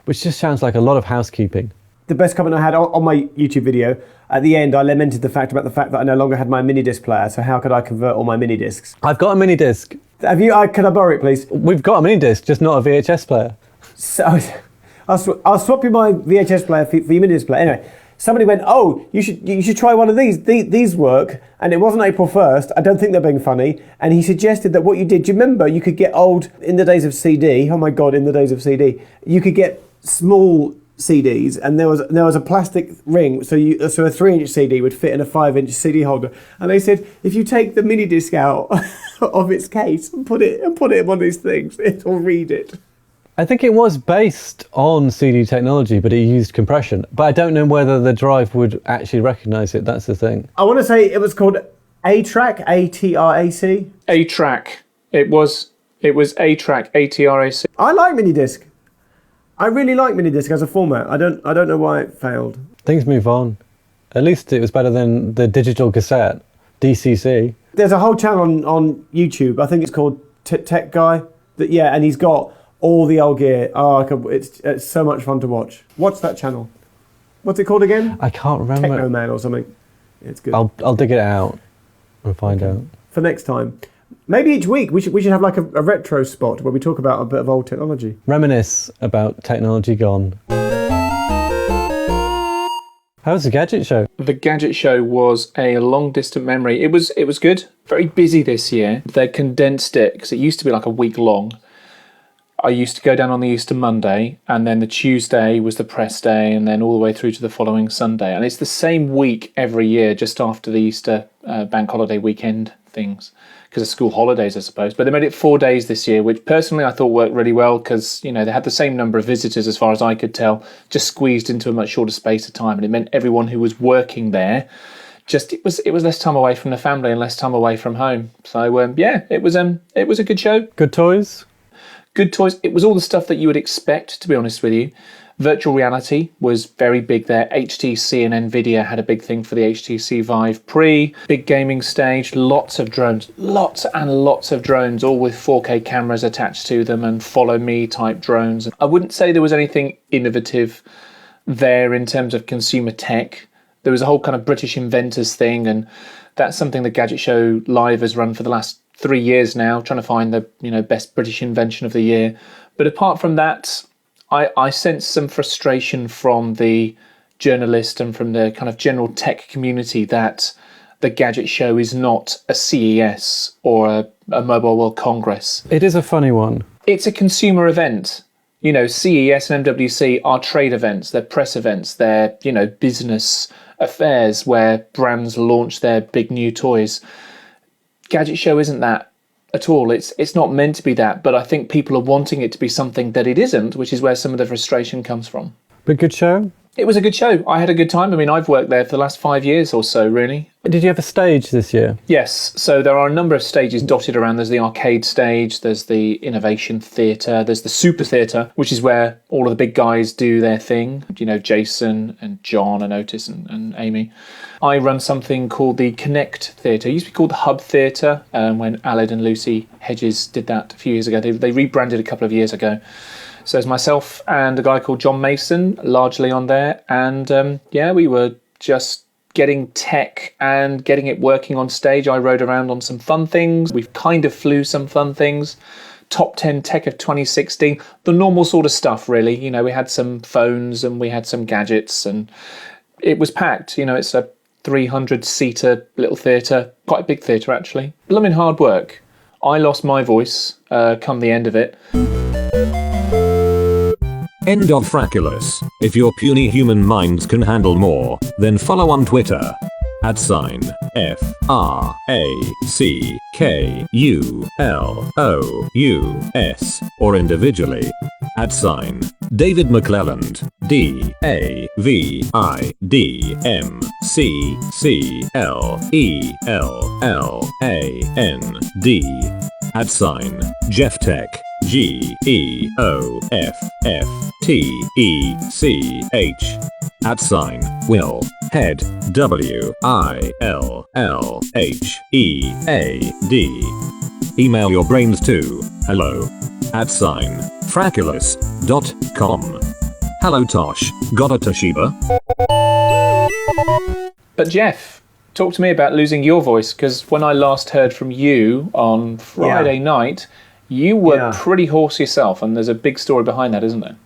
which just sounds like a lot of housekeeping. The best comment I had on my YouTube video, at the end I lamented the fact that I no longer had my mini disc player, so how could I convert all my mini discs? I've got a mini disc. Have you? Can I borrow it, please? We've got a mini disc, just not a VHS player. So I'll swap you my VHS player for your mini disc player. Anyway, somebody went, oh, you should try one of these. These work, and it wasn't April 1st. I don't think they're being funny. And he suggested that what you did, do you remember you could get old, in the days of CD, oh my God, in the days of CD, you could get small CDs, and there was a plastic ring, so a 3-inch CD would fit in a 5-inch CD holder. And they said, if you take the mini disc out of its case and put it in one of these things, it'll read it. I think it was based on CD technology, but it used compression. But I don't know whether the drive would actually recognise it. That's the thing. I want to say it was called A-Track, A-T-R-A-C. A-Track. It was A-Track, A-T-R-A-C. I like minidisc. I really like minidisc as a format. I don't know why it failed. Things move on. At least it was better than the digital cassette, DCC. There's a whole channel on YouTube. I think it's called Tech Guy. And he's got all the old gear. It's so much fun to watch. Watch that channel. What's it called again? I can't remember. Techno Man or something. It's good. I'll dig it out and find out. For next time. Maybe each week we should have like a retro spot where we talk about a bit of old technology. Reminisce about technology gone. How was the Gadget Show? The Gadget Show was a long distant memory. It was good. Very busy this year. They condensed it because it used to be like a week long. I used to go down on the Easter Monday, and then the Tuesday was the press day, and then all the way through to the following Sunday. And it's the same week every year, just after the Easter bank holiday weekend things, because of school holidays, I suppose. But they made it 4 days this year, which personally I thought worked really well, because they had the same number of visitors as far as I could tell, just squeezed into a much shorter space of time, and it meant everyone who was working there, it was less time away from the family and less time away from home. So it was a good show. Good toys. Good toys. It was all the stuff that you would expect, to be honest with you. Virtual reality was very big there. HTC and Nvidia had a big thing for the HTC Vive Pre. Big gaming stage, lots of drones, lots and lots of drones, all with 4K cameras attached to them and follow me type drones. I wouldn't say there was anything innovative there in terms of consumer tech. There was a whole kind of British inventors thing, and that's something the Gadget Show Live has run for the last 3 years now, trying to find the best British invention of the year. But apart from that, I sense some frustration from the journalist and from the kind of general tech community that the Gadget Show is not a CES or a Mobile World Congress. It is a funny one. It's a consumer event. CES and MWC are trade events, they're press events, they're, business affairs where brands launch their big new toys. Gadget Show isn't that at all. It's not meant to be that, but I think people are wanting it to be something that it isn't, which is where some of the frustration comes from. But good show? It was a good show. I had a good time. I mean, I've worked there for the last 5 years or so, really. Did you have a stage this year? Yes. So there are a number of stages dotted around. There's the arcade stage, there's the innovation theatre, there's the super theatre, which is where all of the big guys do their thing. Jason and John and Otis and Amy. I run something called the Connect Theatre. It used to be called the Hub Theatre when Aled and Lucy Hedges did that a few years ago. They rebranded a couple of years ago. So there's myself and a guy called John Mason, largely on there. And we were just getting tech and getting it working on stage. I rode around on some fun things. We kind of flew some fun things. Top 10 tech of 2016. The normal sort of stuff, really. We had some phones and we had some gadgets and it was packed. It's a 300-seater little theatre. Quite a big theatre, actually. Blooming hard work. I lost my voice come the end of it. End of Frackulous. If your puny human minds can handle more, then follow on Twitter. @FRACKULOUS or individually. David McClelland. DAVIDMCCLELLAND. Geoff Tech. GEOFFTECH. @Will Head. WILLHEAD. Email your brains to hello@frackulous.com. Hello Tosh, got a Toshiba? But Geoff, talk to me about losing your voice, because when I last heard from you on Friday night, you were pretty hoarse yourself, and there's a big story behind that, isn't there?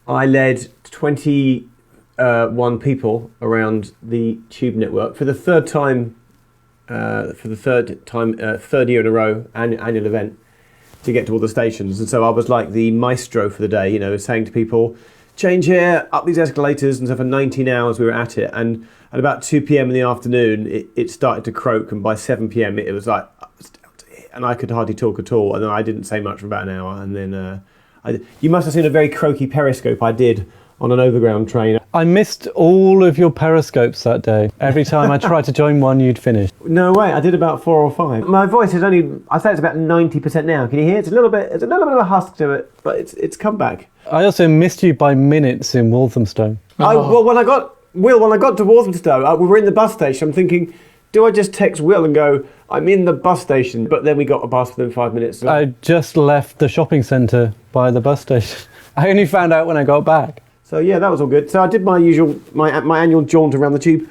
I led 21 people around the Tube network for the third year in a row, annual event, to get to all the stations. And so I was like the maestro for the day, saying to people, change here, up these escalators. And so for 19 hours we were at it. And at about 2 p.m. in the afternoon, it started to croak. And by 7 p.m. it was like, and I could hardly talk at all. And then I didn't say much for about an hour. And then you must have seen a very croaky periscope I did on an overground train. I missed all of your periscopes that day. Every time I tried to join one, you'd finish. No way, I did about 4 or 5. My voice is only, I'd say it's about 90% now. Can you hear? It's a little bit of a husk to it, but it's come back. I also missed you by minutes in Walthamstow. When I got to Walthamstow, we were in the bus station. I'm thinking, do I just text Will and go, I'm in the bus station? But then we got a bus within 5 minutes. I just left the shopping centre by the bus station. I only found out when I got back. So yeah, that was all good. So I did my annual jaunt around the Tube.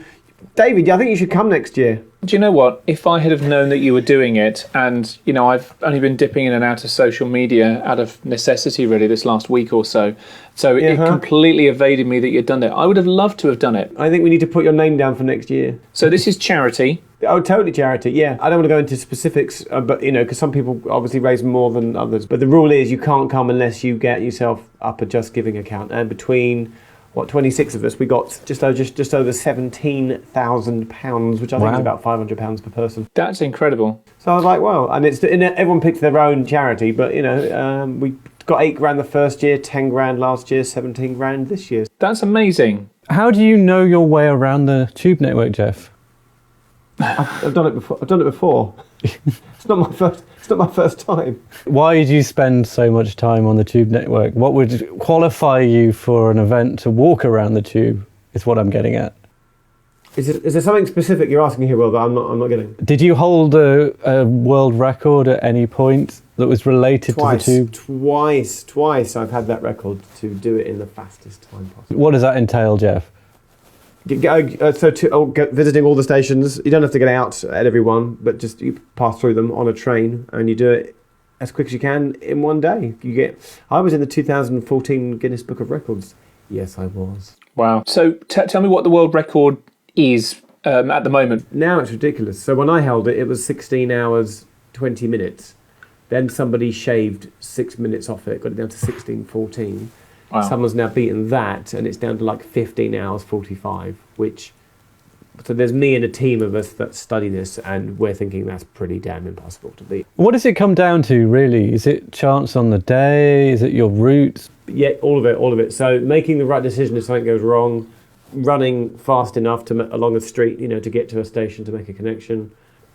David, I think you should come next year. Do you know what? If I had have known that you were doing it, and I've only been dipping in and out of social media out of necessity really this last week or so, it completely evaded me that you'd done it. I would have loved to have done it. I think we need to put your name down for next year. So this is charity. Oh, totally charity, yeah. I don't want to go into specifics, but, because some people obviously raise more than others. But the rule is you can't come unless you get yourself up a Just Giving account. And between, 26 of us, we got just over £17,000, which I think is about £500 per person. That's incredible. So I was like, well, and everyone picks their own charity, but, we got 8 grand the first year, 10 grand last year, 17 grand this year. That's amazing. How do you know your way around the Tube network, Geoff? I've done it before. It's not my first time. Why did you spend so much time on the Tube network? What would qualify you for an event to walk around the Tube, is what I'm getting at. Is there something specific you're asking here, Will, that I'm not getting? Did you hold a world record at any point that was related to the Tube? Twice I've had that record to do it in the fastest time possible. What does that entail, Geoff? Visiting all the stations. You don't have to get out at every one, but just you pass through them on a train, and you do it as quick as you can in one day. I was in the 2014 Guinness Book of Records. Yes, I was. Wow. So tell me what the world record is at the moment. Now it's ridiculous. So when I held it, it was 16 hours, 20 minutes. Then somebody shaved 6 minutes off it, got it down to 16:14. Wow. Someone's now beaten that, and it's down to like 15 hours 45, so there's me and a team of us that study this, and we're thinking that's pretty damn impossible to beat. What does it come down to, really? Is it chance on the day? Is it your route? Yeah, all of it. So making the right decision if something goes wrong, running fast enough along a street, to get to a station to make a connection,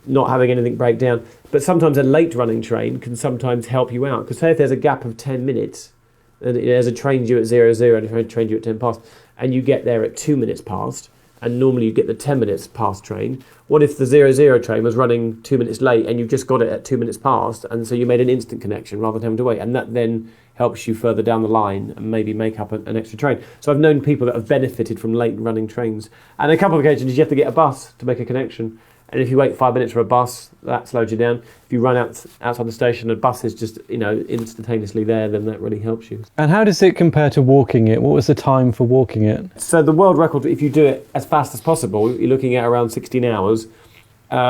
not having anything break down. But sometimes a late running train can sometimes help you out. Because say if there's a gap of 10 minutes, and there's a train due at 00 and a train due at 10 past, and you get there at 2 minutes past, and normally you get the 10 minutes past train. What if the 00 train was running 2 minutes late and you just got it at 2 minutes past, and so you made an instant connection rather than having to wait, and that then helps you further down the line and maybe make up an extra train. So I've known people that have benefited from late running trains. And a couple of occasions you have to get a bus to make a connection. And if you wait 5 minutes for a bus, that slows you down. If you run outside the station and a bus is just, instantaneously there, then that really helps you. And how does it compare to walking it? What was the time for walking it? So the world record, if you do it as fast as possible, you're looking at around 16 hours.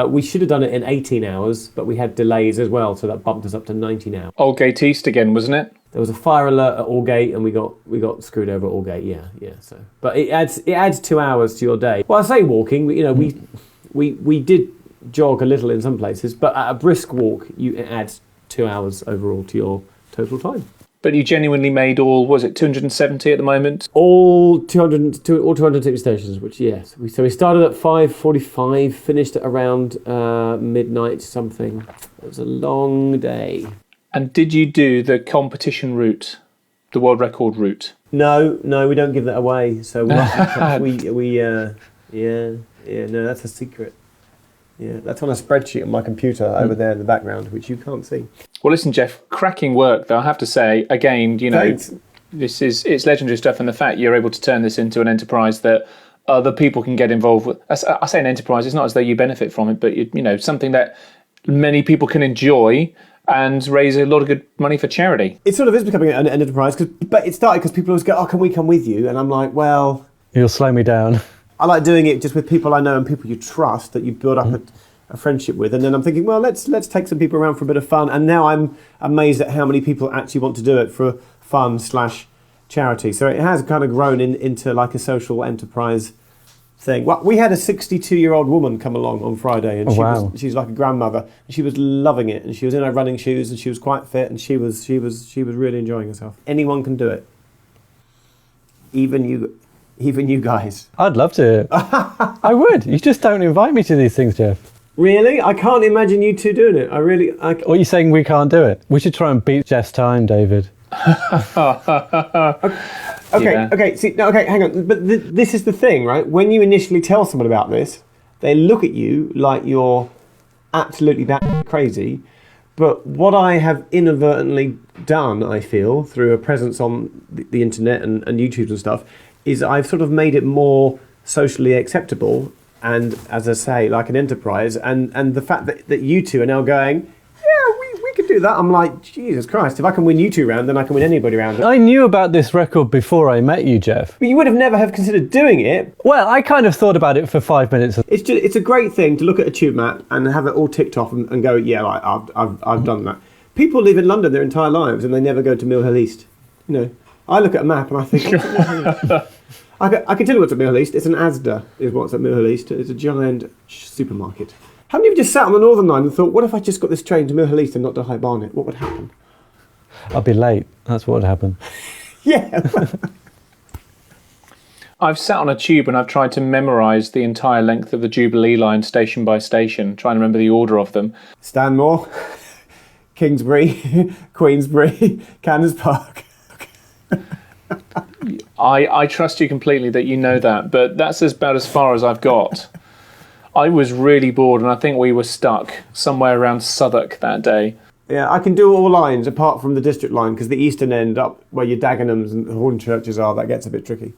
We should have done it in 18 hours, but we had delays as well, so that bumped us up to 19 hours. Aldgate East again, wasn't it? There was a fire alert at Aldgate, and we got screwed over at Aldgate. Yeah. So, but it adds 2 hours to your day. Well, I say walking. We did jog a little in some places, but at a brisk walk, it adds 2 hours overall to your total time. But you genuinely made all, was it 270 at the moment? All 260 stations, which, yes. So we started at 5:45, finished at around midnight something. It was a long day. And did you do the competition route, the world record route? No, we don't give that away. So no, that's a secret. Yeah, that's on a spreadsheet on my computer over there in the background, which you can't see. Well, listen, Geoff, cracking work, though. I have to say, again, Thanks. it's legendary stuff, and the fact you're able to turn this into an enterprise that other people can get involved with. I say an enterprise, it's not as though you benefit from it, but something that many people can enjoy and raise a lot of good money for charity. It sort of is becoming an enterprise, but it started because people always go, can we come with you? And I'm like, well... You'll slow me down. I like doing it just with people I know and people you trust that you build up a friendship with. And then I'm thinking, well, let's take some people around for a bit of fun. And now I'm amazed at how many people actually want to do it for fun/charity. So it has kind of grown into like a social enterprise thing. Well, we had a 62-year-old woman come along on Friday, and she's like a grandmother, and she was loving it, and she was in her running shoes, and she was quite fit, and she was really enjoying herself. Anyone can do it, even you guys. I'd love to. I would. You just don't invite me to these things, Geoff. Really? I can't imagine you two doing it. What are you saying, we can't do it? We should try and beat Geoff's time, David. Okay. See, no, okay, hang on. But this is the thing, right? When you initially tell someone about this, they look at you like you're absolutely that crazy. But what I have inadvertently done, I feel, through a presence on the internet and YouTube and stuff, is I've sort of made it more socially acceptable and, as I say, like an enterprise. And the fact that you two are now going, we could do that. I'm like, Jesus Christ, if I can win you two round, then I can win anybody round. I knew about this record before I met you, Geoff. But you would have never have considered doing it. Well, I kind of thought about it for 5 minutes. It's a great thing to look at a tube map and have it all ticked off and go, yeah, like, I've done that. People live in London their entire lives and they never go to Mill Hill East. I look at a map and I think, I can tell you what's at Mill Hill East. It's an Asda is what's at Mill Hill East. It's a giant supermarket. How many of you just sat on the Northern Line and thought, what if I just got this train to Mill Hill East and not to High Barnet? What would happen? I'd be late. That's what would happen. Yeah. I've sat on a tube and I've tried to memorise the entire length of the Jubilee line station by station, trying to remember the order of them. Stanmore, Kingsbury, Queensbury, Cannon Park. I trust you completely that you know that, but that's about as far as I've got. I was really bored and I think we were stuck somewhere around Southwark that day. Yeah, I can do all lines apart from the district line because the eastern end up where your Dagenhams and Hornchurches are, that gets a bit tricky.